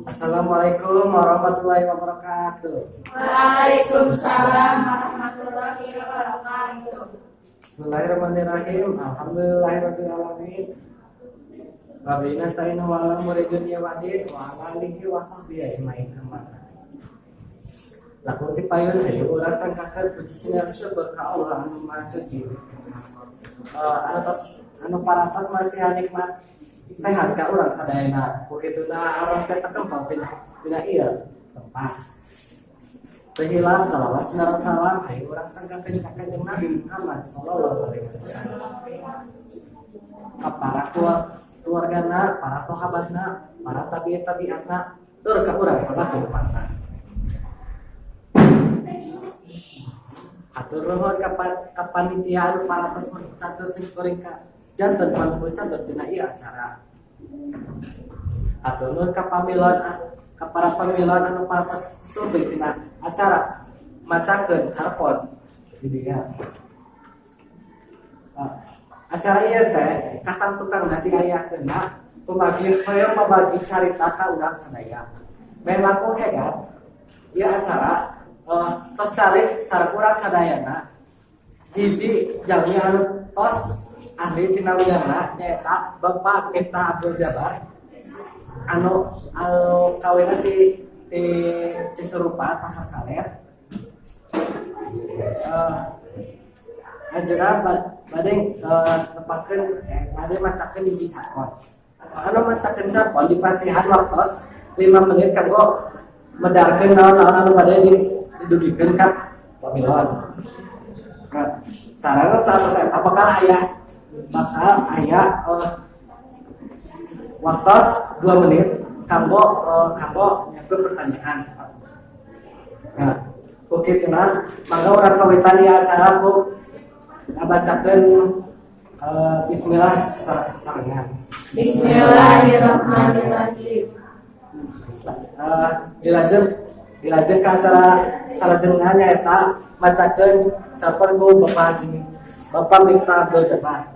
Assalamualaikum warahmatullahi wabarakatuh. Waalaikumsalam warahmatullahi wabarakatuh. Bismillahirrahmanirrahim. Alhamdulillahirrahmanirrahim. Rabbi nasta'inu wa ala umuri dunya wa din wa ala alihi wa sahbihi ajmain. Laku ti payun hayu urang sangkakeun puji sinar syukur ka Allah anu Maha Suci. Anu parantos masih nikmat sehat ka urang sadayana. Kukituna arang teh sakempang tina ieu tempat. Sehilang salawat sinar salam hayu urang sangkakeun ka Kanjeng Nabi Muhammad sallallahu alaihi wasallam. Ka para keluargana, para sahabatna, para tabi'atna, tur ka urang salah kedepanna. Atur nuhun ka panitia anu parantos mencatet sing kuring ka janten panu catet tina ieu acara. Atur nuhun ka para pamilon anu parantos sumping tina acara macakeun carpon di dieu. Acara ieu teh kasantukangna diayakeunna pemagi hoyong pabagi carita ka urang sadaya. Men langkung hegat ieu acara tos calik sareng urang sadayana hiji jalmi anu tos ahli tina bidangna nyaeta Bapak Miftah Abdul Jabbar anu kawinna di Cisurupan Pasar Kaler. Ajeuna bade nepakeun bade macakeun hiji carpon. Anu macakeun carpon dipasihan waktos 5 menit kanggo medarkeun naon-naon anu bade didudikeun ka pamilon. Sarana satos eta bakal aya waktos 2 menit kanggo nyakeun pertanyaan. Kukituna mangga urang kawitan ieu acara ku ngabacakeun bismillah sasarengan. Bismillahirrahmanirrahim. Dilajeng ka acara salajengna nyaeta macakeun carpon ku Bapak Miftah Abdul Jabbar.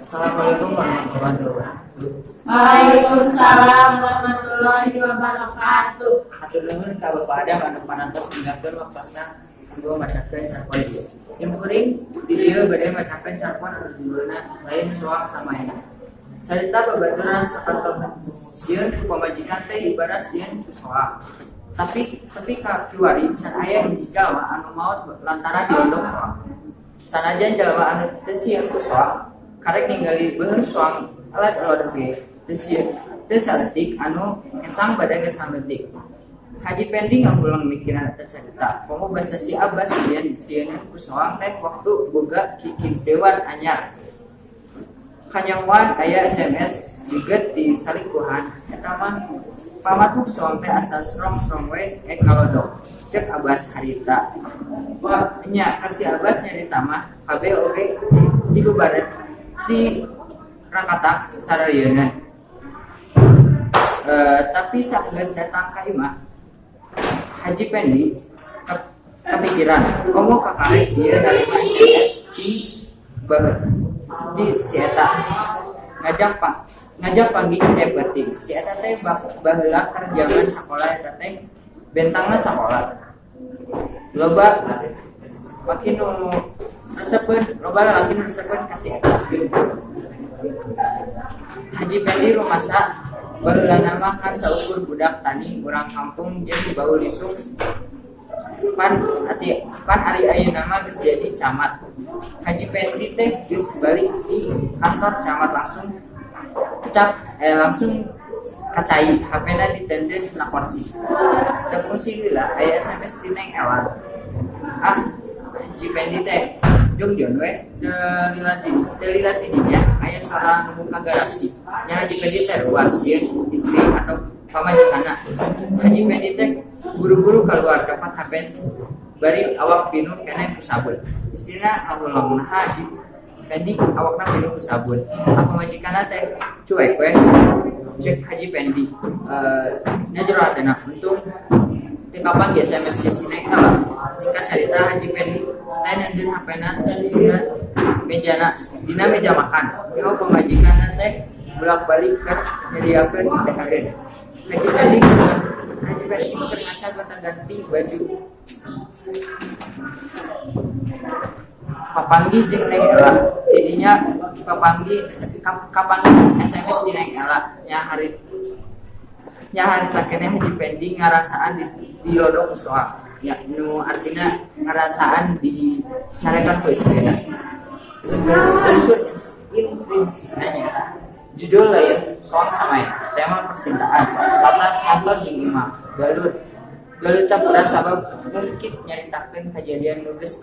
Assalamualaikum warahmatullahi wabarakatuh. Waalaikumsalam warahmatullahi wabarakatuh. Hatur nuhun ka Bapak Adam anu parantos ninggalkeun waktosna kanggo macakeun carpon ieu. Simkuring di dieu bade macakeun carpon anu judulna lain soak samaena. Carita babaturan sakantos sieun pamajikan teh ibarat sieun ku soak. Tapi ka kiwari can aya hiji jalma anu maot lantaran diondong soak. Sanajan jalma anu teu sieun ku soak karek ningali beungeun soang alat olor ge teu saeutik anu esang badan geus saeutik. Haji Pendi ngambuleng mikiran eta carita. Komo basa si Abbas sieun ku soang teh waktu boga kikin dewan anyar. Kanyangwan aya SMS diget di salikuhan eta mah pamatuk soang teh asa srong-srong we kalodok. Cek Abbas harita. Wah nya kasih Abbas nyarita mah kabeh oge dibubaret di rakatak sararieuna. Tapi sageus datang ka imah Haji Pendi kepikiran komo kakarek ieu dari di si eta ngajak panggil teh penting si eta teh baheula keur jaman sakola eta teh bentangna sakola loba makin lalaki nu resepkeun ka si eta. Haji Pendi rumasa baheula nama kan saukur budak tani urang kampung jeung dibaul lisung pan ari ayeuna mah geus jadi camat. Haji Pendi teh geus balik di kantor camat langsung kacai HP-na ditenden na kursi. Teu kursi lila aya SMS ti Neng Elan. Haji Pendi teh jeung Jon we lilati dinya aya salah nu buka garasi. Nya Haji Pendi teh ruas sieun istri atau pamajikanna. Haji Pendi teh buru-buru keluar dapat HP bari awak pinu keneh ku sabun. Istrina ngabulong Haji Pendi awakna pinu ku sabun. Pamajikanna teh cuek we cek Haji Pendi. Nya jero hatena untung teu kapan SMS di sini kalah. Singkat cerita Haji Pendi teh nandeun HP-na teh dina meja makan. Yo pamajikanna teh bolak-balik kan nyediakeun DHD. Haji pending ternyata gonta-ganti baju. Kapanggih jeung Neng Ela. Jadinya kapanggih SMS di Neng Ela nya hari takene haji pending ngarasaan di lodok soal. Ya nu artinya ngarasaan dicarekan ku istrina. Unsur prinsipnya judul lain soal sama ya tema percintaan latar kantor jeung imam galut campuran sabab mungkin nyaritakeun kejadian nu geus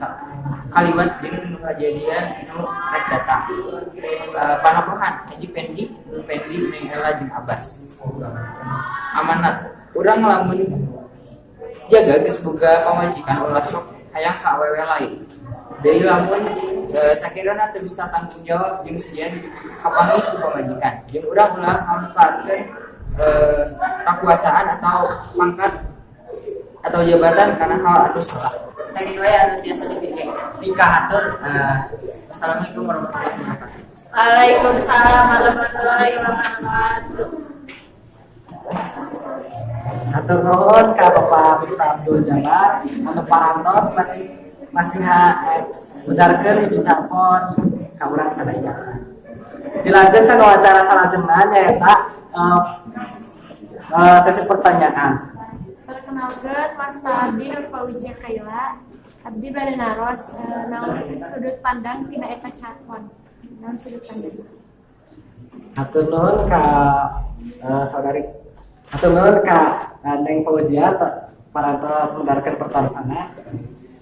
kalimat jeung nu kejadian nu rek datang panapohan haji pending Neng Ela jeung Abbas amanat urang lamun jaga geus boga pamajikan ulah sok hayang ka awewe lain deui lamun sakirana teu bisa tanggung jawab jeung sieun kapanggih ku pamajikan jeung urang ulah manfaatkeun kekuasaan atau pangkat atau jabatan karena hal anu salah. Sakitu wae anu tiasa dipikir. Nikah atur. Assalamualaikum warahmatullahi wabarakatuh. Waalaikumsalam warahmatullahi wabarakatuh. Atur nuhun ka Bapak Miftah Abdul Jabbar anu parantos masih mudarkeun hiji carpon ka urang sadaya. Dilanjutkan wawancara salajengna nyaeta sesi pertanyaan. Perkenalkan Mas Abdi Nurfawijaya Kaila. Abdi bade naros naon sudut pandang tina eta carpon. Naon sudut pandang? Atur nuhun ka saudari. Atur nuhun ka Neng Fawijaya parantos mudarkeun pertarsana.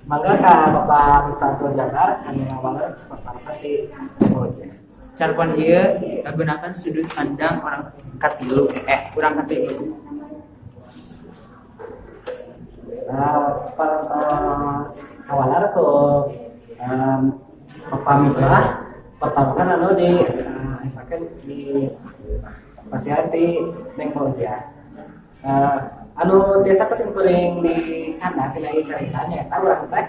Mangga ka Bapak Miftah Abdul Jabbar anu ngawaleun pertarsan di Fawijaya. Carpon ieu ngagunakeun sudut pandang orang katilu urang katilu. Parantos awalar ko Miftah pertarsan anu dipakeun di pasihan di Neng Fawijaya. Anu tiasa kesimpuling di canda tina ieu carita nyaeta urang teh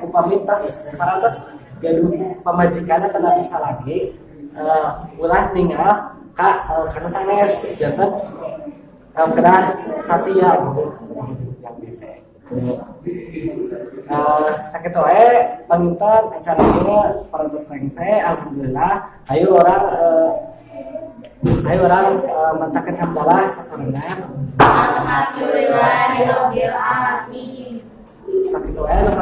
upami tos parantos gaduh pamajikanna teu bisa lagi ulah ninggal ka kana sanes janten kena Satya gitu. Sakitu wae panginten acara ieu parantos rengse alhamdulillah ayo orang macakeun hamdalah sasarengan. Alhamdulillahirabbil alamin. Sakitu wae nu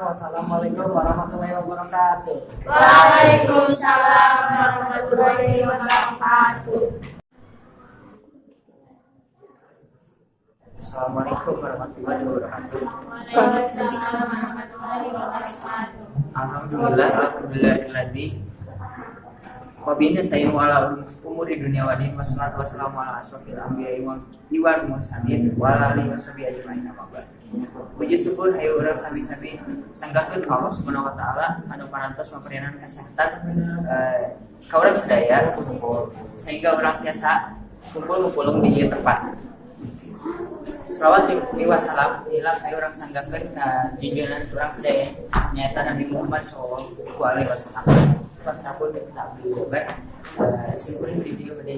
wassalamualaikum warahmatullahi wabarakatuh. Waalaikumsalam warahmatullahi wabarakatuh. Assalamualaikum warahmatullahi wabarakatuh. Waalaikumsalam warahmatullahi wabarakatuh. Alhamdulillahilladzi wabina sayyid ala umuri dunia wadin wassalatu wassalamu ala asrofil anbiya'i wal mursalin wa ala alihi washabihi ajmain amma ba'd. Puji syukur hayu urang sami-sami sanggakeun ka Allah Subhanahu wa taala anu parantos maparingan kasehatan ka urang sadaya sehingga urang tiasa kumpul-kumpul di ieu tempat. Salawat wassalam ila hayu urang sanggakeun ka junjungan urang sadaya nyaeta Nabi Muhammad sallallahu alaihi wasallam. Pas tahun kita ambil simpuling video bade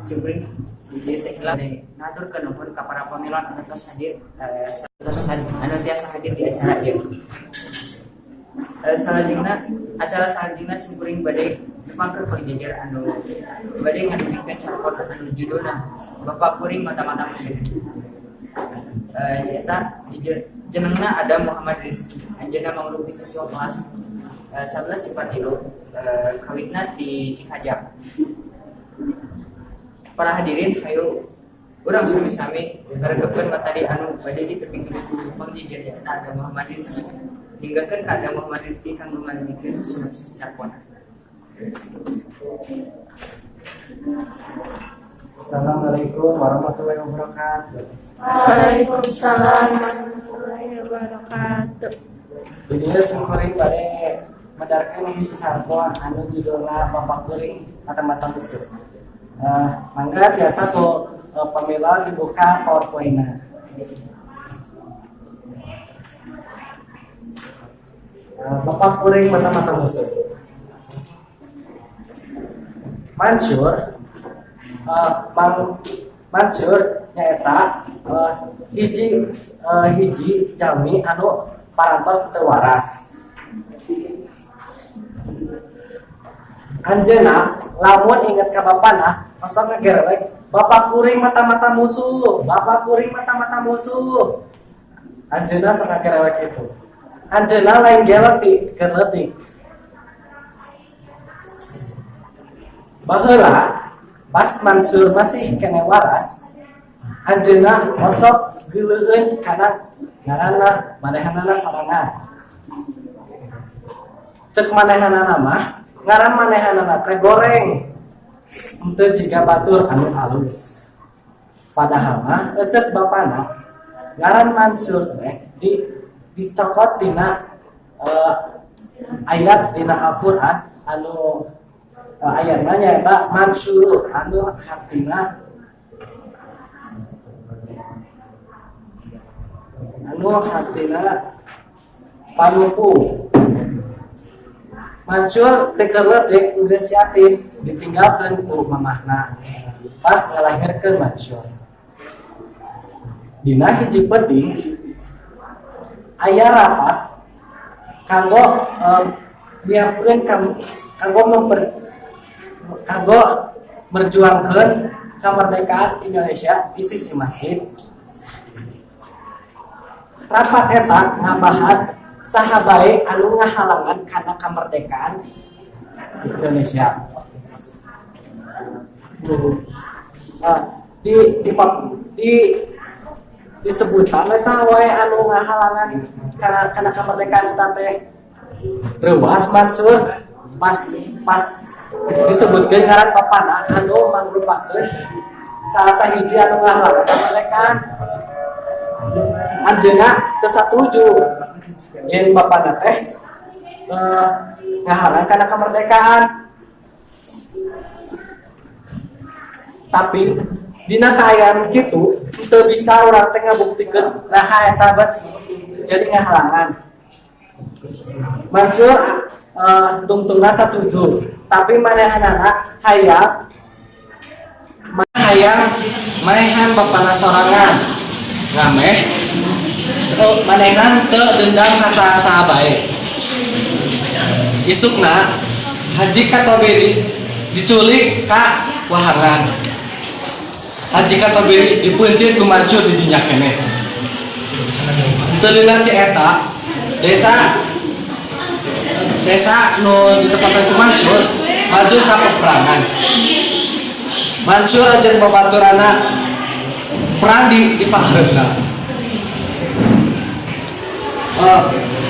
simpuling video tekla ngatur ke nuhun ka para pamilan anu tos hadir anu tiasa hadir di acara ieu. Acara salajengna simpuling bade nepangkeun pangjejer anu bade ngadengkeun carpon anu judulna Bapak Kuring Mata-mata Muslim. Eta jenengna ada Muhammad Rizki anjeunna mangrupi siswa kelas 11 sifat hidup kawitna di Cikajang. Para hadirin hayu urang sami-sami karegepeun materi anu bade diteping pangjejer ada Muhammad Rizki hinggakeun ka ada Muhammad Rizki kanggo ngadengkeun sinopsis carpona. Assalamualaikum warahmatullahi wabarakatuh. Waalaikumsalam warahmatullahi wabarakatuh. Video simpuling bade madarkeun di carpon anu judulna Bapak Kuring Mata-mata Muslim. Mangga tiasa ku pamila dibuka PowerPoint-na. Bapak kuring mata-mata musuh. Mansur Mansur nyaeta hiji jalmi anu parantos teu waras. Anjeunna lamun inget ka bapana masa ngagerek bapak kuring mata-mata musuh, bapak kuring mata-mata musuh. Anjeunna sok ngagerek itu. Anjeunna lain geletik keur leutik. Baheula pas Mansur masih kene waras, anjeunna osok geuleuheun kana ngaranna manehanana sorangan. Cek manehanana mah ngaran manehanana teh goreng. Henteu jiga batur anu alus. Padahal mah cek bapana ngaran Mansur teh dicokot tina ayat tina Al-Qur'an anu ayatna nyaeta Mansur anu hartina panupu. Mansur teu keur leutik geus yatim ditinggalkeun ku mamahna pas ngalahirkeun Mansur. Dina hiji penting aya rapat kanggo nyiapkeun kanggo merjuangkeun kamardikaan Indonesia di sisi masjid. Rapat eta ngabahas saha bae anu ngahalangan kana kamardikaan Indonesia. Disebutan saha wae anu ngahalangan kana kamardikaan eta teh. Reuas Mansur pas disebutkeun ngaran papana anu mangrupakeun salah sahiji anu ngahalangan kamardikaan. Anjeunna teu satuju yen bapana teh ngahalang kana kamardikaan. Tapi dina kaayaan kitu teu bisa urang teh ngabuktikeun naha eta bet jadi ngahalangan. Mansur tungtungna satuju, tapi manehanana hayang maehan bapana sorangan. Ngameh manehna teu dendam ka saha bae. Isukna Haji Katobiri diculik ka wahangan. Haji Katobiri dipeunceut ku Mansur di dinya keneh. Teu leunah ti eta desa nu ditempatkeun ku Mansur maju ka peperangan. Mansur ajeun babaturana perang di pahareuna.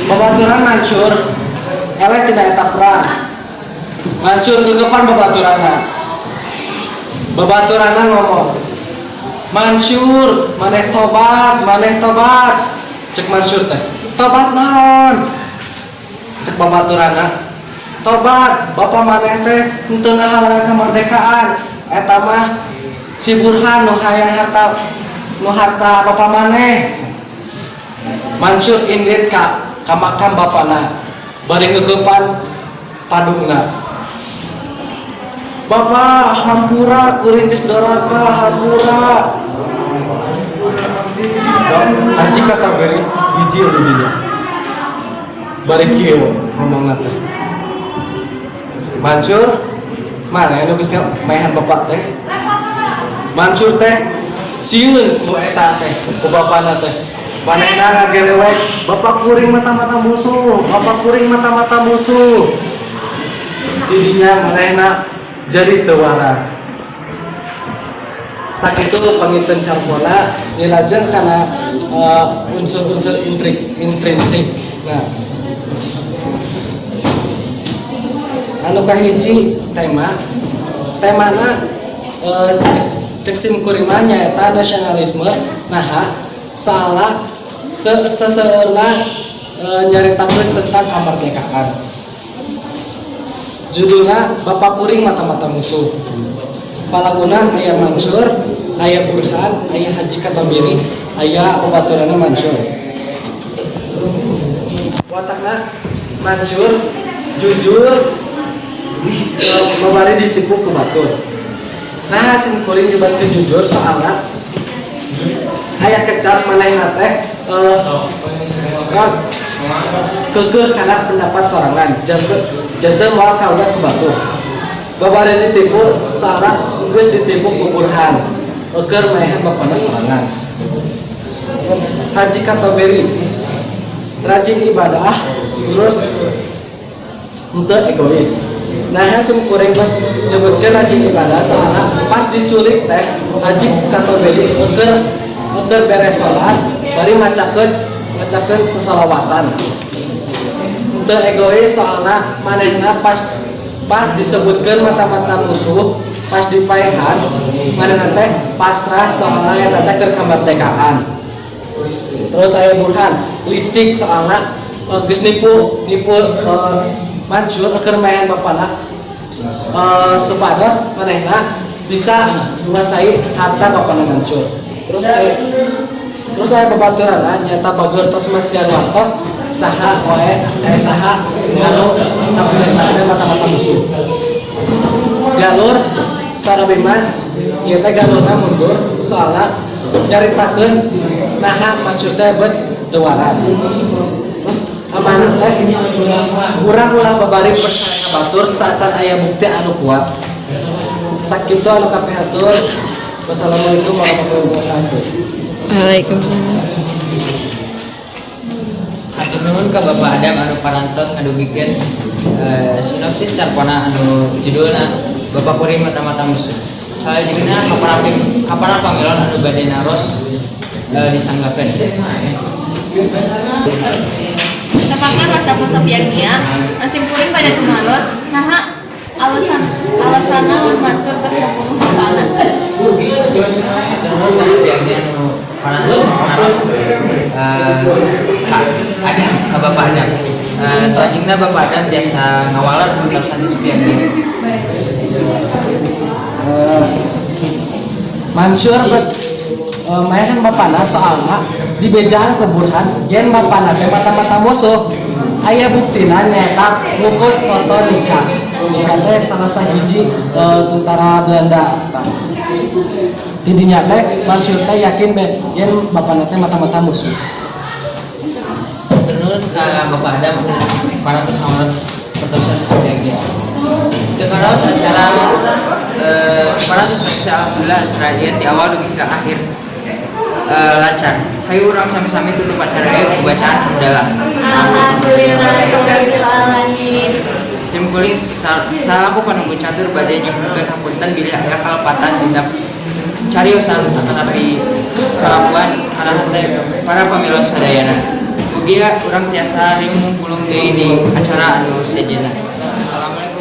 Babaturan Mansur eleh tidak eta perang. Mansur gegepan babaturanna ngomong, "Mansur, maneh tobat." Cek Mansur teh, "Tobat naon?" Cek babaturanna, "Tobat, bapa maneh teh henteu ngahalangan kamardikaan. Eta mah si Burhan nu hayang harta bapa maneh." Mansur indit ka makam bapana bari ngeukepan padungna, "Bapak, hampura kuring geus doraka, hampura." Haji Katobiri hiji di dinya bari kieu ngomongna teh, "Mansur, mana anu geus maehan bapak teh?" Mansur teh sieun ku eta teh ku bapana teh. Manehna ngagelewek, "Bapak kuring mata-mata musuh, bapak kuring mata-mata musuh." Didinya manehna jadi teu waras. Sakitu pangiteun campona nilajeng kana unsur-unsur intrinsik. Nah, anu kahiji temana cek sim kuring mah nyaeta nasionalisme. Nah, salah seseorang nyaritakeun tentang kamardikaan. Judulna Bapak Kuring Mata-mata Musuh. Palaguna aya Mansur, aya Burhan, aya Haji Katobiri, aya babaturanna Mansur. Watakna Mansur jujur membari ditipu ke batur. Nah simkuring di batu jujur soalnya aya kecap manehna teh kekeh karena pendapat sorangan janten moal kaulah ke batur. Babari ditipu soalnya geus ditipu ku Burhan keur manehan bapana sorangan. Haji Katoberi rajin ibadah terus untuk egois. Nah simkuring nyebutkan rajin ibadah soalnya pas diculik teh Haji Katoberi keur beres sholat bari macakeun sesolawatan. Untuk egois soalnya manehna pas disebutkan mata-mata musuh pas dipaehan manehna teh pasrah soalnya eta teh keur kamardekaan. Terus saya Burhan licik soalnya geus nipu Mansur keur main bapana supados manehna bisa menguasai harta bapana Mansur. Terus saya babaturanna nyata bager tos masian wartos saha wae saha anu sampurna mata-mata musuh. Galur sarabimah ieu teh galurna mundur soalna nyaritakeun naha Mansur teh bet teu waras. Terus amanah teh urang ulah babari percaya ka batur sacan aya bukti anu kuat. Sakitu anu kapihatur. Wassalamualaikum warahmatullahi wabarakatuh. Waalaikumsalam. Hatur nuhun ka Bapak Adam anu parantos ngadugikeun sinopsis carpona anu judulna Bapak Kuring Mata-mata Musuh. Salajengna kaparan pamilon anu bade naros disanggakeun. Tepatkan masa Sopiania, simkuring pada tumaros, nah alasanna Mansur keur membunuh bapana. Hatur nuhun ka Sopiania anu parantos naros ka Bapak Adam. Salajengna Bapak Adam tiasa ngawalar putarsan di Sopiania. Mansur maehan bapana soalna dibejaan ke Burhan yen bapana teh mata-mata musuh. Aya buktina nyaeta ngukut foto nikah teh salah sahiji tentara Belanda. Tidinya teh Mansur teh yakin yen bapana teh mata-mata musuh. Turun ke Bapak Adam parantos ngawalar putarsan di Sopiania. Tekaraos acara parantos alhamdulillah acara dia di awal dugi ke akhir lancar. Hayu urang sami-sami tutup acara ieu bacaan hamdalah. Alhamdulillahirabbil alamin. Simkuling salaku panunggu catur bade nyebutkeun hapunten bilih aya kalepatan dina cariosan atanapi kalapuan arahan teh para pamilon sadayana. Mugi urang tiasa ring mumpulung deui di acara anu sejenna. Assalamualaikum.